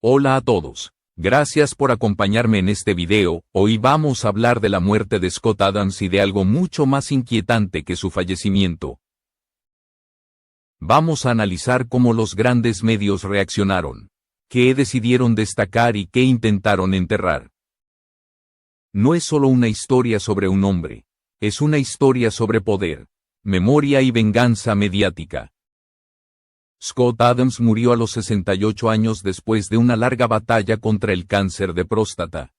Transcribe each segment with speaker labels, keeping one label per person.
Speaker 1: Hola a todos. Gracias por acompañarme en este video. Hoy vamos a hablar de la muerte de Scott Adams y de algo mucho más inquietante que su fallecimiento. Vamos a analizar cómo los grandes medios reaccionaron, qué decidieron destacar y qué intentaron enterrar. No es solo una historia sobre un hombre, es una historia sobre poder, memoria y venganza mediática. Scott Adams murió a los 68 años después de una larga batalla contra el cáncer de próstata.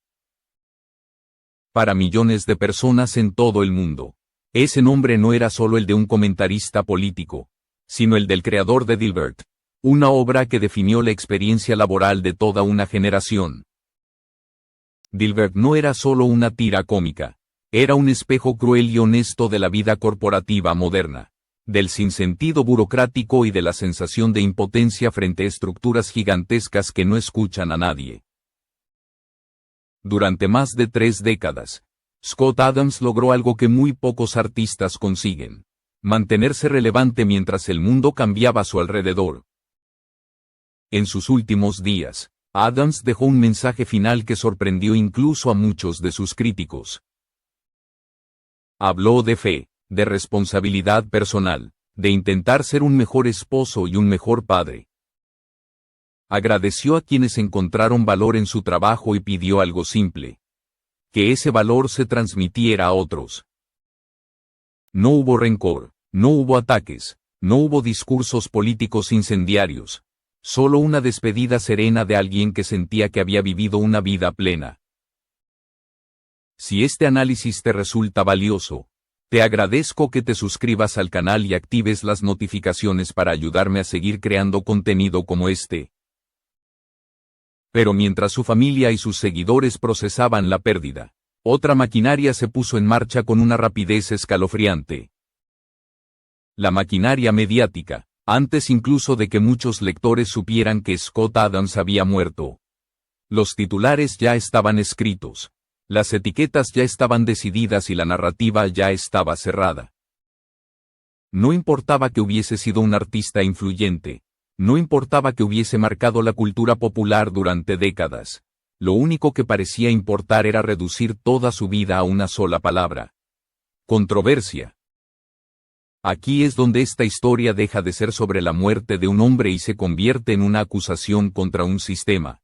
Speaker 1: Para millones de personas en todo el mundo, ese nombre no era solo el de un comentarista político, sino el del creador de Dilbert, una obra que definió la experiencia laboral de toda una generación. Dilbert no era solo una tira cómica, era un espejo cruel y honesto de la vida corporativa moderna, del sinsentido burocrático y de la sensación de impotencia frente a estructuras gigantescas que no escuchan a nadie. Durante más de 3 décadas, Scott Adams logró algo que muy pocos artistas consiguen: mantenerse relevante mientras el mundo cambiaba a su alrededor. En sus últimos días, Adams dejó un mensaje final que sorprendió incluso a muchos de sus críticos. Habló de fe, de responsabilidad personal, de intentar ser un mejor esposo y un mejor padre. Agradeció a quienes encontraron valor en su trabajo y pidió algo simple: que ese valor se transmitiera a otros. No hubo rencor, no hubo ataques, no hubo discursos políticos incendiarios, solo una despedida serena de alguien que sentía que había vivido una vida plena. Si este análisis te resulta valioso, te agradezco que te suscribas al canal y actives las notificaciones para ayudarme a seguir creando contenido como este. Pero mientras su familia y sus seguidores procesaban la pérdida, otra maquinaria se puso en marcha con una rapidez escalofriante. La maquinaria mediática, antes incluso de que muchos lectores supieran que Scott Adams había muerto. Los titulares ya estaban escritos. Las etiquetas ya estaban decididas y la narrativa ya estaba cerrada. No importaba que hubiese sido un artista influyente, no importaba que hubiese marcado la cultura popular durante décadas, lo único que parecía importar era reducir toda su vida a una sola palabra: controversia. Aquí es donde esta historia deja de ser sobre la muerte de un hombre y se convierte en una acusación contra un sistema.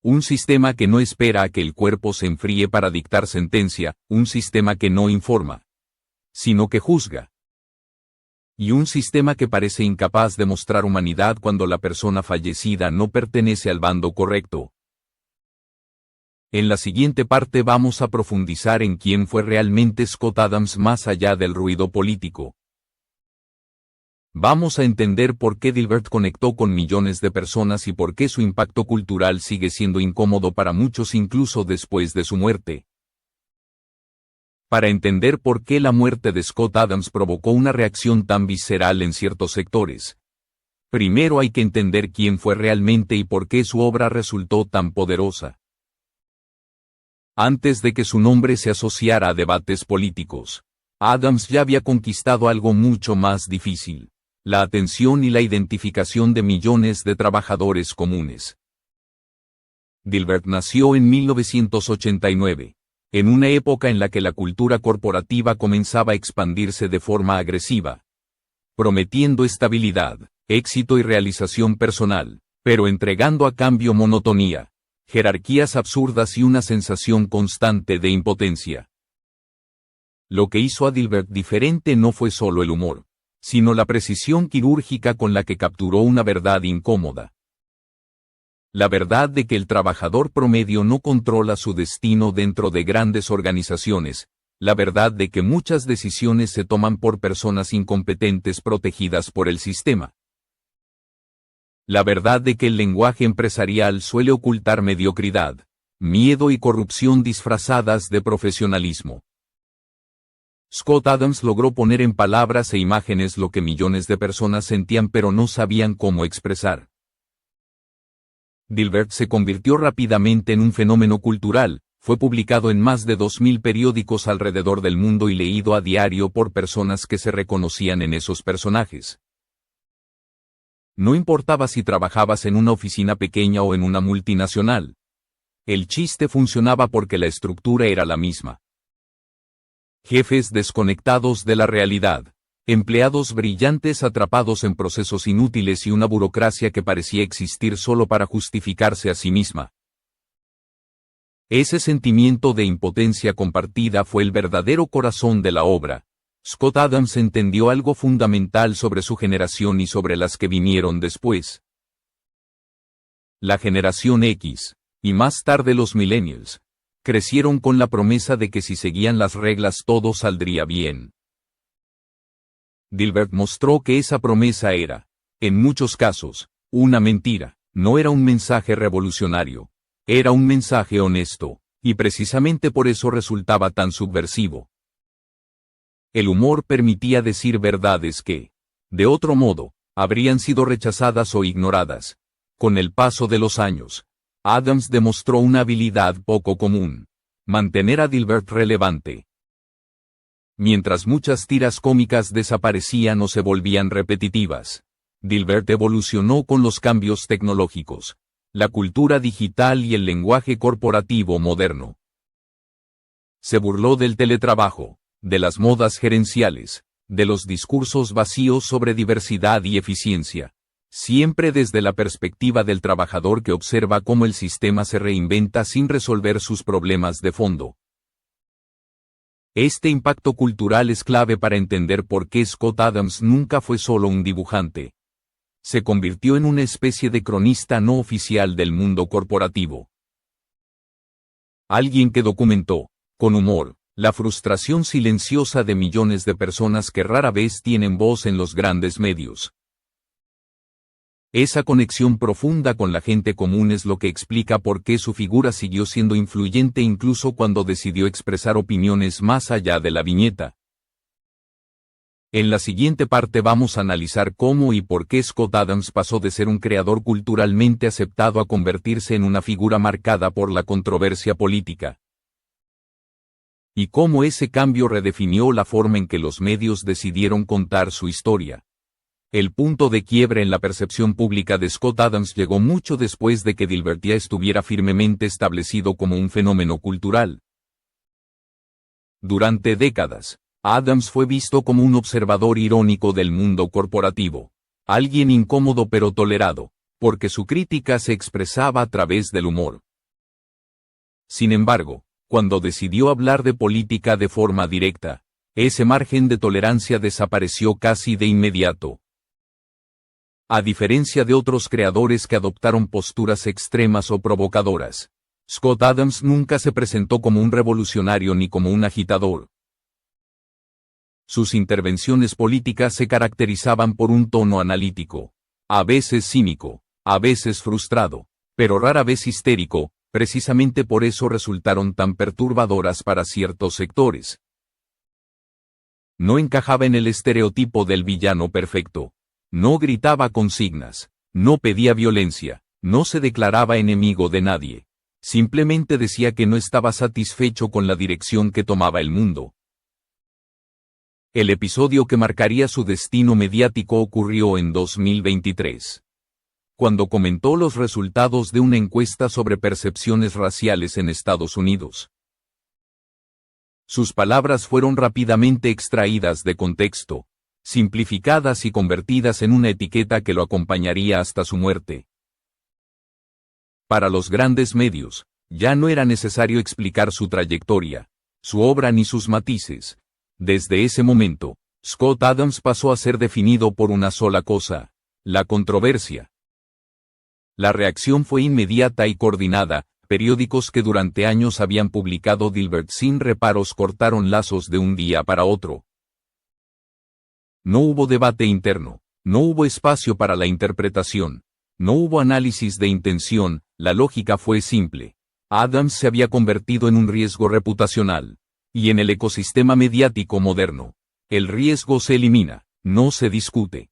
Speaker 1: Un sistema que no espera a que el cuerpo se enfríe para dictar sentencia, un sistema que no informa, sino que juzga. Y un sistema que parece incapaz de mostrar humanidad cuando la persona fallecida no pertenece al bando correcto. En la siguiente parte vamos a profundizar en quién fue realmente Scott Adams más allá del ruido político. Vamos a entender por qué Dilbert conectó con millones de personas y por qué su impacto cultural sigue siendo incómodo para muchos incluso después de su muerte. Para entender por qué la muerte de Scott Adams provocó una reacción tan visceral en ciertos sectores, primero hay que entender quién fue realmente y por qué su obra resultó tan poderosa. Antes de que su nombre se asociara a debates políticos, Adams ya había conquistado algo mucho más difícil: la atención y la identificación de millones de trabajadores comunes. Dilbert nació en 1989, en una época en la que la cultura corporativa comenzaba a expandirse de forma agresiva, prometiendo estabilidad, éxito y realización personal, pero entregando a cambio monotonía, jerarquías absurdas y una sensación constante de impotencia. Lo que hizo a Dilbert diferente no fue solo el humor, sino la precisión quirúrgica con la que capturó una verdad incómoda. La verdad de que el trabajador promedio no controla su destino dentro de grandes organizaciones, la verdad de que muchas decisiones se toman por personas incompetentes protegidas por el sistema. La verdad de que el lenguaje empresarial suele ocultar mediocridad, miedo y corrupción disfrazadas de profesionalismo. Scott Adams logró poner en palabras e imágenes lo que millones de personas sentían pero no sabían cómo expresar. Dilbert se convirtió rápidamente en un fenómeno cultural, fue publicado en más de 2000 periódicos alrededor del mundo y leído a diario por personas que se reconocían en esos personajes. No importaba si trabajabas en una oficina pequeña o en una multinacional. El chiste funcionaba porque la estructura era la misma. Jefes desconectados de la realidad. Empleados brillantes atrapados en procesos inútiles y una burocracia que parecía existir solo para justificarse a sí misma. Ese sentimiento de impotencia compartida fue el verdadero corazón de la obra. Scott Adams entendió algo fundamental sobre su generación y sobre las que vinieron después. La generación X, y más tarde los millennials, crecieron con la promesa de que si seguían las reglas todo saldría bien. Dilbert mostró que esa promesa era, en muchos casos, una mentira. No era un mensaje revolucionario. Era un mensaje honesto, y precisamente por eso resultaba tan subversivo. El humor permitía decir verdades que, de otro modo, habrían sido rechazadas o ignoradas. Con el paso de los años, Adams demostró una habilidad poco común: mantener a Dilbert relevante. Mientras muchas tiras cómicas desaparecían o se volvían repetitivas, Dilbert evolucionó con los cambios tecnológicos, la cultura digital y el lenguaje corporativo moderno. Se burló del teletrabajo, de las modas gerenciales, de los discursos vacíos sobre diversidad y eficiencia, siempre desde la perspectiva del trabajador que observa cómo el sistema se reinventa sin resolver sus problemas de fondo. Este impacto cultural es clave para entender por qué Scott Adams nunca fue solo un dibujante. Se convirtió en una especie de cronista no oficial del mundo corporativo. Alguien que documentó, con humor, la frustración silenciosa de millones de personas que rara vez tienen voz en los grandes medios. Esa conexión profunda con la gente común es lo que explica por qué su figura siguió siendo influyente incluso cuando decidió expresar opiniones más allá de la viñeta. En la siguiente parte vamos a analizar cómo y por qué Scott Adams pasó de ser un creador culturalmente aceptado a convertirse en una figura marcada por la controversia política. Y cómo ese cambio redefinió la forma en que los medios decidieron contar su historia. El punto de quiebre en la percepción pública de Scott Adams llegó mucho después de que Dilbert ya estuviera firmemente establecido como un fenómeno cultural. Durante décadas, Adams fue visto como un observador irónico del mundo corporativo, alguien incómodo pero tolerado, porque su crítica se expresaba a través del humor. Sin embargo, cuando decidió hablar de política de forma directa, ese margen de tolerancia desapareció casi de inmediato. A diferencia de otros creadores que adoptaron posturas extremas o provocadoras, Scott Adams nunca se presentó como un revolucionario ni como un agitador. Sus intervenciones políticas se caracterizaban por un tono analítico, a veces cínico, a veces frustrado, pero rara vez histérico. Precisamente por eso resultaron tan perturbadoras para ciertos sectores. No encajaba en el estereotipo del villano perfecto. No gritaba consignas, no pedía violencia, no se declaraba enemigo de nadie. Simplemente decía que no estaba satisfecho con la dirección que tomaba el mundo. El episodio que marcaría su destino mediático ocurrió en 2023. Cuando comentó los resultados de una encuesta sobre percepciones raciales en Estados Unidos. Sus palabras fueron rápidamente extraídas de contexto, simplificadas y convertidas en una etiqueta que lo acompañaría hasta su muerte. Para los grandes medios, ya no era necesario explicar su trayectoria, su obra ni sus matices. Desde ese momento, Scott Adams pasó a ser definido por una sola cosa: la controversia. La reacción fue inmediata y coordinada. Periódicos que durante años habían publicado Dilbert sin reparos cortaron lazos de un día para otro. No hubo debate interno, no hubo espacio para la interpretación, no hubo análisis de intención. La lógica fue simple. Adams se había convertido en un riesgo reputacional. Y en el ecosistema mediático moderno, el riesgo se elimina, no se discute.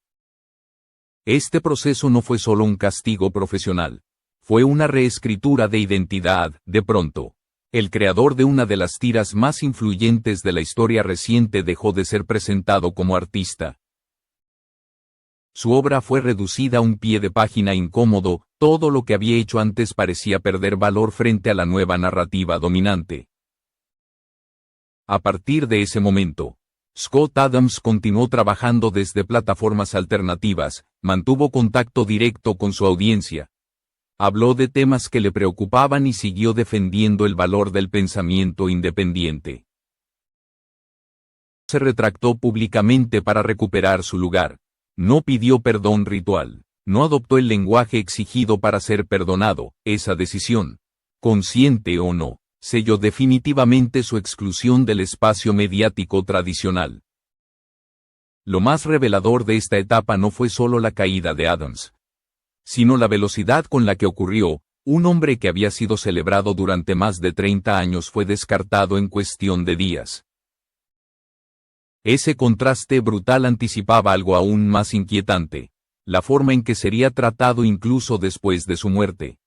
Speaker 1: Este proceso no fue solo un castigo profesional, fue una reescritura de identidad. De pronto, el creador de una de las tiras más influyentes de la historia reciente dejó de ser presentado como artista. Su obra fue reducida a un pie de página incómodo, todo lo que había hecho antes parecía perder valor frente a la nueva narrativa dominante. A partir de ese momento, Scott Adams continuó trabajando desde plataformas alternativas, mantuvo contacto directo con su audiencia. Habló de temas que le preocupaban y siguió defendiendo el valor del pensamiento independiente. Se retractó públicamente para recuperar su lugar. No pidió perdón ritual. No adoptó el lenguaje exigido para ser perdonado. Esa decisión, consciente o no, selló definitivamente su exclusión del espacio mediático tradicional. Lo más revelador de esta etapa no fue solo la caída de Adams, sino la velocidad con la que ocurrió. Un hombre que había sido celebrado durante más de 30 años fue descartado en cuestión de días. Ese contraste brutal anticipaba algo aún más inquietante: la forma en que sería tratado incluso después de su muerte.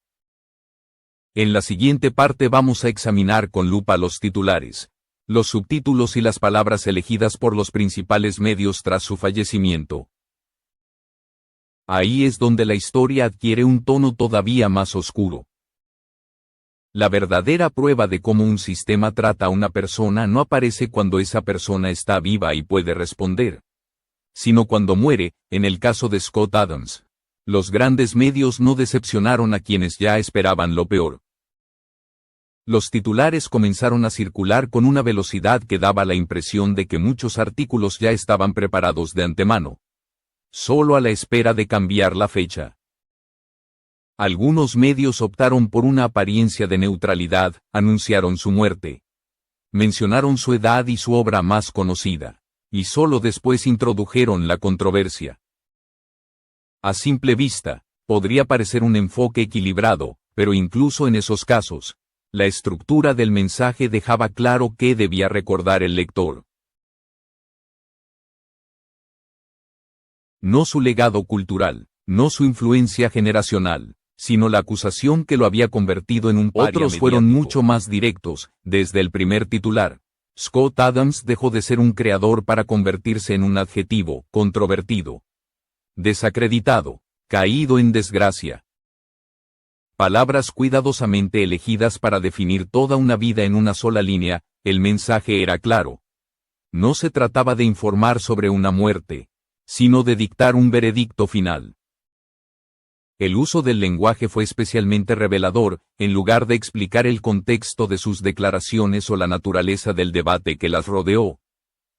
Speaker 1: En la siguiente parte vamos a examinar con lupa los titulares, los subtítulos y las palabras elegidas por los principales medios tras su fallecimiento. Ahí es donde la historia adquiere un tono todavía más oscuro. La verdadera prueba de cómo un sistema trata a una persona no aparece cuando esa persona está viva y puede responder, sino cuando muere. En el caso de Scott Adams, los grandes medios no decepcionaron a quienes ya esperaban lo peor. Los titulares comenzaron a circular con una velocidad que daba la impresión de que muchos artículos ya estaban preparados de antemano, solo a la espera de cambiar la fecha. Algunos medios optaron por una apariencia de neutralidad, anunciaron su muerte, mencionaron su edad y su obra más conocida, y solo después introdujeron la controversia. A simple vista, podría parecer un enfoque equilibrado, pero incluso en esos casos, la estructura del mensaje dejaba claro qué debía recordar el lector. No su legado cultural, no su influencia generacional, sino la acusación que lo había convertido en un paria mediático. Otros fueron mucho más directos. Desde el primer titular, Scott Adams dejó de ser un creador para convertirse en un adjetivo: controvertido, desacreditado, caído en desgracia. Palabras cuidadosamente elegidas para definir toda una vida en una sola línea. El mensaje era claro. No se trataba de informar sobre una muerte, sino de dictar un veredicto final. El uso del lenguaje fue especialmente revelador. En lugar de explicar el contexto de sus declaraciones o la naturaleza del debate que las rodeó,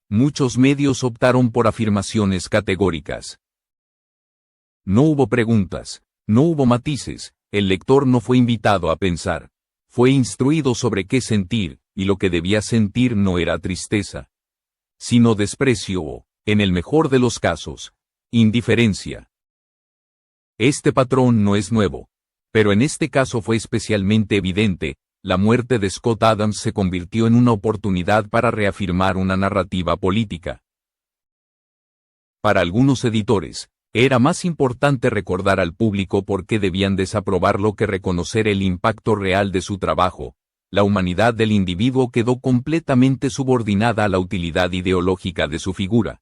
Speaker 1: muchos medios optaron por afirmaciones categóricas. No hubo preguntas, no hubo matices. El lector no fue invitado a pensar. Fue instruido sobre qué sentir, y lo que debía sentir no era tristeza, sino desprecio o, en el mejor de los casos, indiferencia. Este patrón no es nuevo, pero en este caso fue especialmente evidente. La muerte de Scott Adams se convirtió en una oportunidad para reafirmar una narrativa política. Para algunos editores, era más importante recordar al público por qué debían desaprobarlo que reconocer el impacto real de su trabajo. La humanidad del individuo quedó completamente subordinada a la utilidad ideológica de su figura.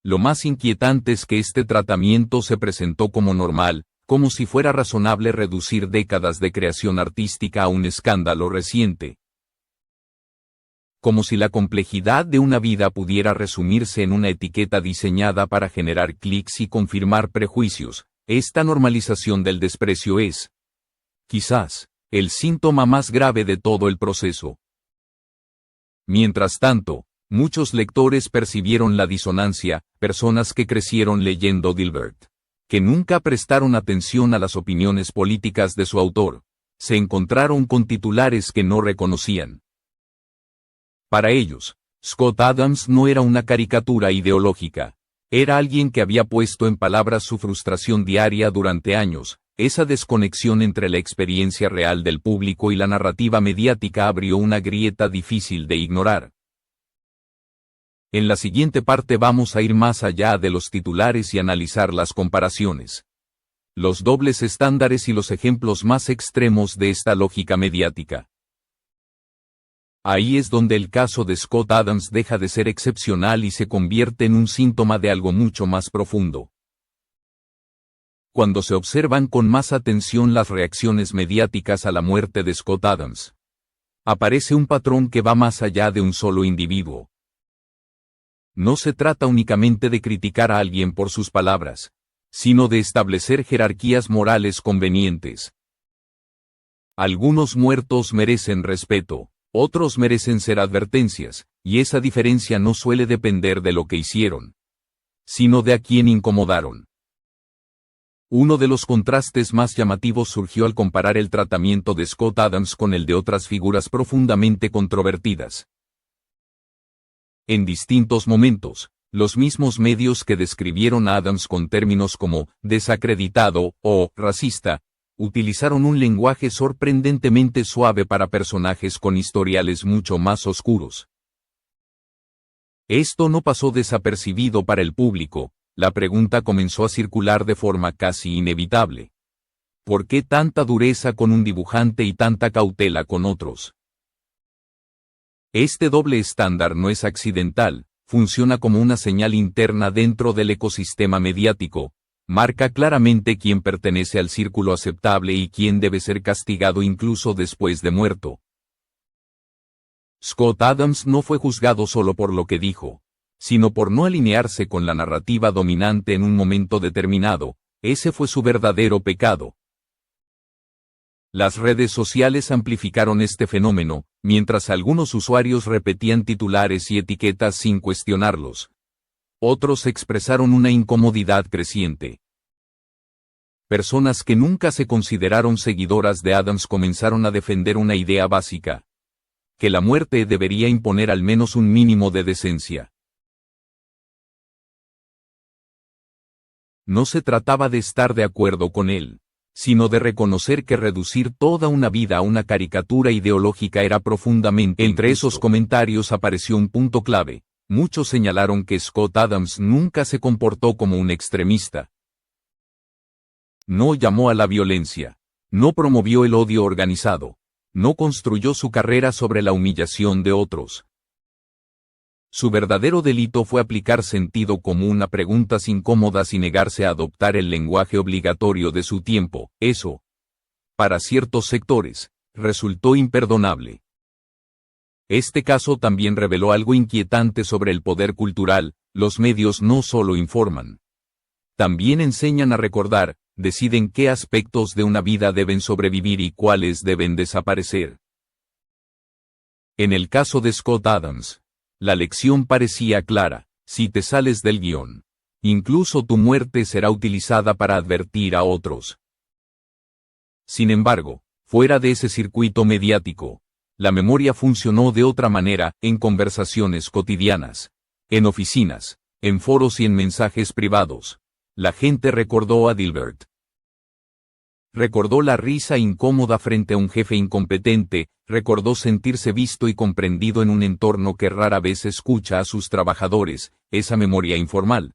Speaker 1: Lo más inquietante es que este tratamiento se presentó como normal, como si fuera razonable reducir décadas de creación artística a un escándalo reciente. Como si la complejidad de una vida pudiera resumirse en una etiqueta diseñada para generar clics y confirmar prejuicios. Esta normalización del desprecio es, quizás, el síntoma más grave de todo el proceso. Mientras tanto, muchos lectores percibieron la disonancia. Personas que crecieron leyendo Dilbert, que nunca prestaron atención a las opiniones políticas de su autor, se encontraron con titulares que no reconocían. Para ellos, Scott Adams no era una caricatura ideológica. Era alguien que había puesto en palabras su frustración diaria durante años. Esa desconexión entre la experiencia real del público y la narrativa mediática abrió una grieta difícil de ignorar. En la siguiente parte vamos a ir más allá de los titulares y analizar las comparaciones, los dobles estándares y los ejemplos más extremos de esta lógica mediática. Ahí es donde el caso de Scott Adams deja de ser excepcional y se convierte en un síntoma de algo mucho más profundo. Cuando se observan con más atención las reacciones mediáticas a la muerte de Scott Adams, aparece un patrón que va más allá de un solo individuo. No se trata únicamente de criticar a alguien por sus palabras, sino de establecer jerarquías morales convenientes. Algunos muertos merecen respeto, otros merecen ser advertencias, y esa diferencia no suele depender de lo que hicieron, sino de a quién incomodaron. Uno de los contrastes más llamativos surgió al comparar el tratamiento de Scott Adams con el de otras figuras profundamente controvertidas. En distintos momentos, los mismos medios que describieron a Adams con términos como desacreditado o racista, utilizaron un lenguaje sorprendentemente suave para personajes con historiales mucho más oscuros. Esto no pasó desapercibido para el público. La pregunta comenzó a circular de forma casi inevitable. ¿Por qué tanta dureza con un dibujante y tanta cautela con otros? Este doble estándar no es accidental, funciona como una señal interna dentro del ecosistema mediático. Marca claramente quién pertenece al círculo aceptable y quién debe ser castigado incluso después de muerto. Scott Adams no fue juzgado solo por lo que dijo, sino por no alinearse con la narrativa dominante en un momento determinado. Ese fue su verdadero pecado. Las redes sociales amplificaron este fenómeno, mientras algunos usuarios repetían titulares y etiquetas sin cuestionarlos. Otros expresaron una incomodidad creciente. Personas que nunca se consideraron seguidoras de Adams comenzaron a defender una idea básica: que la muerte debería imponer al menos un mínimo de decencia. No se trataba de estar de acuerdo con él, sino de reconocer que reducir toda una vida a una caricatura ideológica era profundamente injusto. Entre esos comentarios apareció un punto clave. Muchos señalaron que Scott Adams nunca se comportó como un extremista. No llamó a la violencia. No promovió el odio organizado. No construyó su carrera sobre la humillación de otros. Su verdadero delito fue aplicar sentido común a preguntas incómodas y negarse a adoptar el lenguaje obligatorio de su tiempo. Eso, para ciertos sectores, resultó imperdonable. Este caso también reveló algo inquietante sobre el poder cultural. Los medios no solo informan, también enseñan a recordar, deciden qué aspectos de una vida deben sobrevivir y cuáles deben desaparecer. En el caso de Scott Adams, la lección parecía clara: si te sales del guión, incluso tu muerte será utilizada para advertir a otros. Sin embargo, fuera de ese circuito mediático, la memoria funcionó de otra manera, en conversaciones cotidianas, en oficinas, en foros y en mensajes privados. La gente recordó a Dilbert. Recordó la risa incómoda frente a un jefe incompetente, recordó sentirse visto y comprendido en un entorno que rara vez escucha a sus trabajadores. Esa memoria informal,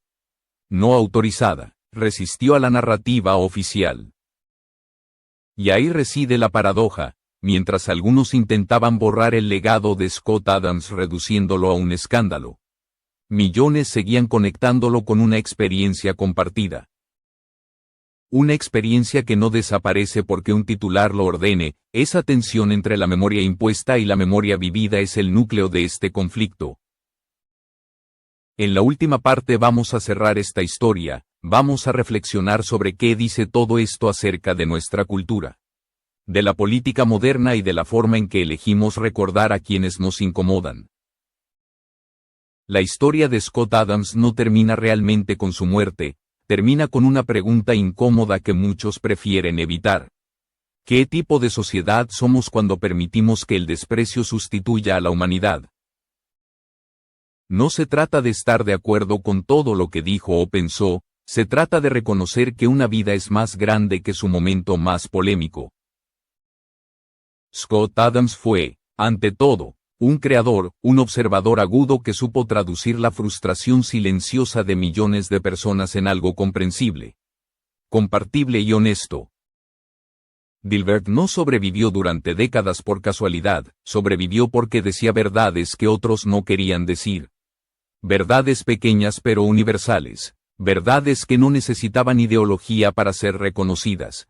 Speaker 1: no autorizada, resistió a la narrativa oficial. Y ahí reside la paradoja. Mientras algunos intentaban borrar el legado de Scott Adams reduciéndolo a un escándalo, millones seguían conectándolo con una experiencia compartida. Una experiencia que no desaparece porque un titular lo ordene. Esa tensión entre la memoria impuesta y la memoria vivida es el núcleo de este conflicto. En la última parte vamos a cerrar esta historia, vamos a reflexionar sobre qué dice todo esto acerca de nuestra cultura, de la política moderna y de la forma en que elegimos recordar a quienes nos incomodan. La historia de Scott Adams no termina realmente con su muerte, termina con una pregunta incómoda que muchos prefieren evitar. ¿Qué tipo de sociedad somos cuando permitimos que el desprecio sustituya a la humanidad? No se trata de estar de acuerdo con todo lo que dijo o pensó, se trata de reconocer que una vida es más grande que su momento más polémico. Scott Adams fue, ante todo, un creador, un observador agudo que supo traducir la frustración silenciosa de millones de personas en algo comprensible, compartible y honesto. Dilbert no sobrevivió durante décadas por casualidad, sobrevivió porque decía verdades que otros no querían decir. Verdades pequeñas pero universales, verdades que no necesitaban ideología para ser reconocidas.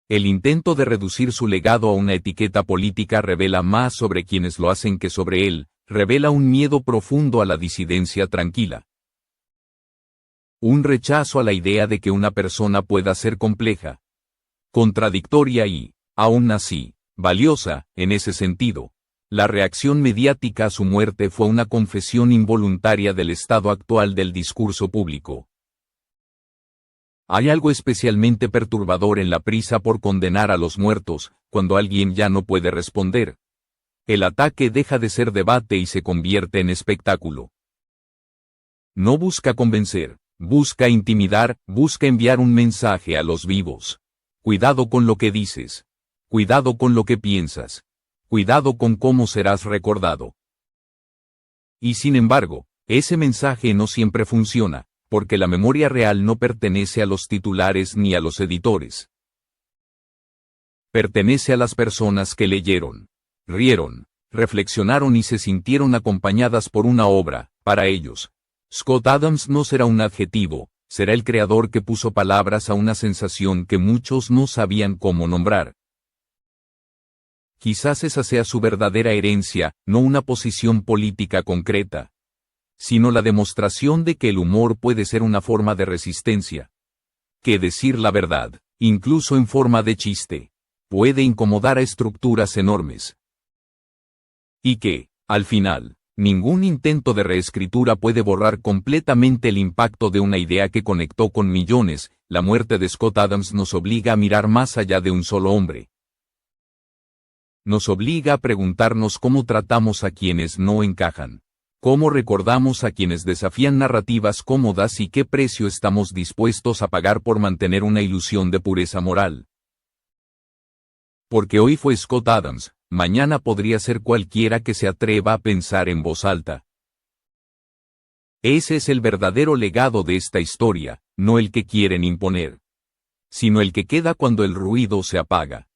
Speaker 1: El intento de reducir su legado a una etiqueta política revela más sobre quienes lo hacen que sobre él, revela un miedo profundo a la disidencia tranquila. Un rechazo a la idea de que una persona pueda ser compleja, contradictoria y, aún así, valiosa, en ese sentido. La reacción mediática a su muerte fue una confesión involuntaria del estado actual del discurso público. Hay algo especialmente perturbador en la prisa por condenar a los muertos, cuando alguien ya no puede responder. El ataque deja de ser debate y se convierte en espectáculo. No busca convencer, busca intimidar, busca enviar un mensaje a los vivos. Cuidado con lo que dices. Cuidado con lo que piensas. Cuidado con cómo serás recordado. Y sin embargo, ese mensaje no siempre funciona, porque la memoria real no pertenece a los titulares ni a los editores. Pertenece a las personas que leyeron, rieron, reflexionaron y se sintieron acompañadas por una obra. Para ellos, Scott Adams no será un adjetivo, será el creador que puso palabras a una sensación que muchos no sabían cómo nombrar. Quizás esa sea su verdadera herencia, no una posición política concreta, sino la demostración de que el humor puede ser una forma de resistencia. Que decir la verdad, incluso en forma de chiste, puede incomodar a estructuras enormes. Y que, al final, ningún intento de reescritura puede borrar completamente el impacto de una idea que conectó con millones. La muerte de Scott Adams nos obliga a mirar más allá de un solo hombre. Nos obliga a preguntarnos cómo tratamos a quienes no encajan. Cómo recordamos a quienes desafían narrativas cómodas y qué precio estamos dispuestos a pagar por mantener una ilusión de pureza moral. Porque hoy fue Scott Adams, mañana podría ser cualquiera que se atreva a pensar en voz alta. Ese es el verdadero legado de esta historia, no el que quieren imponer, sino el que queda cuando el ruido se apaga.